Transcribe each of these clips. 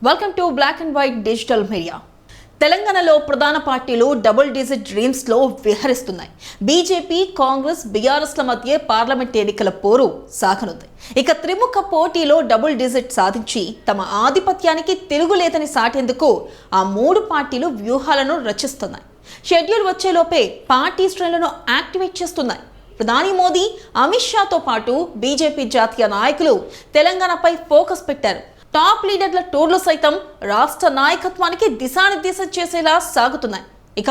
Welcome to black and white digital media. తెలంగాణలో ప్రధాన పార్టీలు డబుల్ డిజిట్ డ్రీమ్స్ లో విహరిస్తున్నాయి. బీజేపీ, కాంగ్రెస్, బీఆర్ఎస్ల మధ్య పార్లమెంట్ ఎన్నికల పోరు సాగనుంది. ఇక త్రిముఖ పోటీలో డబుల్ డిజిట్ సాధించి తమ ఆధిపత్యానికి తిరుగులేదని సాటేందుకు ఆ మూడు పార్టీలు వ్యూహాలను రచిస్తున్నాయి. షెడ్యూల్ వచ్చేలోపే పార్టీ శ్రేణులను యాక్టివేట్ చేస్తున్నాయి. ప్రధాని మోదీ, అమిత్ షాతో పాటు బీజేపీ జాతీయ నాయకులు తెలంగాణపై ఫోకస్ పెట్టారు. టాప్ లీడర్ల టూర్లు సైతం రాష్ట్ర నాయకత్వానికి దిశానిర్దేశం చేసేలా సాగుతున్నాయి. ఇక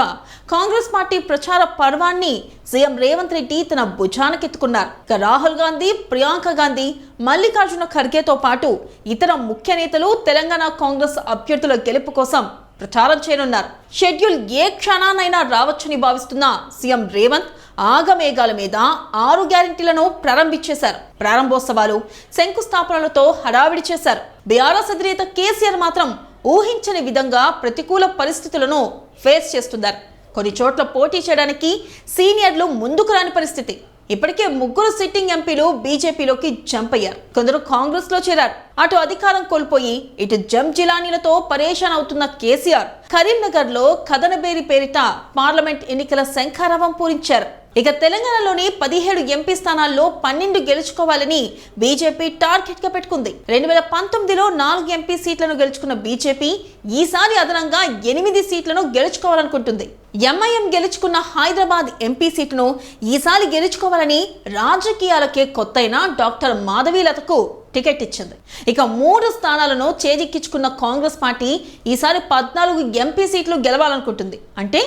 కాంగ్రెస్ పార్టీ ప్రచార పర్వాన్ని సీఎం రేవంత్ రెడ్డి తన భుజానకెత్తుకున్నారు. ఇక రాహుల్ గాంధీ, ప్రియాంక గాంధీ, మల్లికార్జున ఖర్గేతో పాటు ఇతర ముఖ్య నేతలు తెలంగాణ కాంగ్రెస్ అభ్యర్థుల గెలుపు కోసం ప్రచారం చేయనున్నారు. షెడ్యూల్ ఏ క్షణానైనా రావచ్చని భావిస్తున్న సీఎం రేవంత్ ఆగమేఘాల మీద 6 గ్యారెంటీలను ప్రారంభించేశారు. ప్రారంభోత్సవాలు, శంకుస్థాపనలతో హడావిడి చేశారు. బీఆర్ఎస్ అధినేత కేసీఆర్ మాత్రం ఊహించని విధంగా ప్రతికూల పరిస్థితులను ఫేస్ చేస్తున్నారు. కొన్ని చోట్ల పోటీ చేయడానికి సీనియర్లు ముందుకు రాని పరిస్థితి. ఇప్పటికే 3 సిట్టింగ్ ఎంపీలు బీజేపీలోకి జంప్ అయ్యారు. కొందరు కాంగ్రెస్ లో చేరారు. అటు అధికారం కోల్పోయి ఇటు జం జిలానీలతో పరేషాన్ అవుతున్న కేసీఆర్ కరీంనగర్ లో కథనబేరి పేరిట పార్లమెంట్ ఎన్నికల శంఖారావం పూరించారు. ఇక తెలంగాణలోని 17 ఎంపీ స్థానాల్లో 12 గెలుచుకోవాలని బీజేపీ టార్గెట్ గా పెట్టుకుంది. 2019లో 4 ఎంపీ సీట్లను గెలుచుకున్న బీజేపీ ఈసారి అదనంగా 8 సీట్లను గెలుచుకోవాలనుకుంటుంది. ఎంఐఎం గెలుచుకున్న హైదరాబాద్ ఎంపీ సీటును ఈసారి గెలుచుకోవాలని రాజకీయాలకే కొత్తైన డాక్టర్ మాధవీలతకు టికెట్ ఇచ్చింది. ఇక 3 స్థానాలను చేజిక్కించుకున్న కాంగ్రెస్ పార్టీ ఈసారి 14 ఎంపీ సీట్లు గెలవాలనుకుంటుంది. అంటే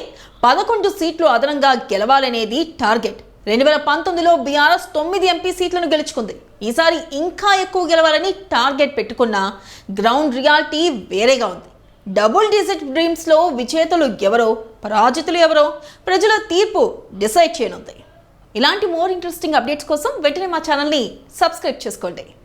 11 సీట్లు అదనంగా గెలవాలనేది టార్గెట్. 2019లో బీఆర్ఎస్ 9 ఎంపీ సీట్లను గెలుచుకుంది. ఈసారి ఇంకా ఎక్కువ గెలవాలని టార్గెట్ పెట్టుకున్న గ్రౌండ్ రియాలిటీ వేరేగా ఉంది. డబుల్ డిజిట్ డ్రీమ్స్ లో విజేతలు ఎవరో, పరాజితులు ఎవరో ప్రజల తీర్పు డిసైడ్ చేయనుంది. ఇలాంటి మోర్ ఇంట్రెస్టింగ్ అప్డేట్స్ కోసం వెంటనే మా ఛానల్ని సబ్స్క్రైబ్ చేసుకోండి.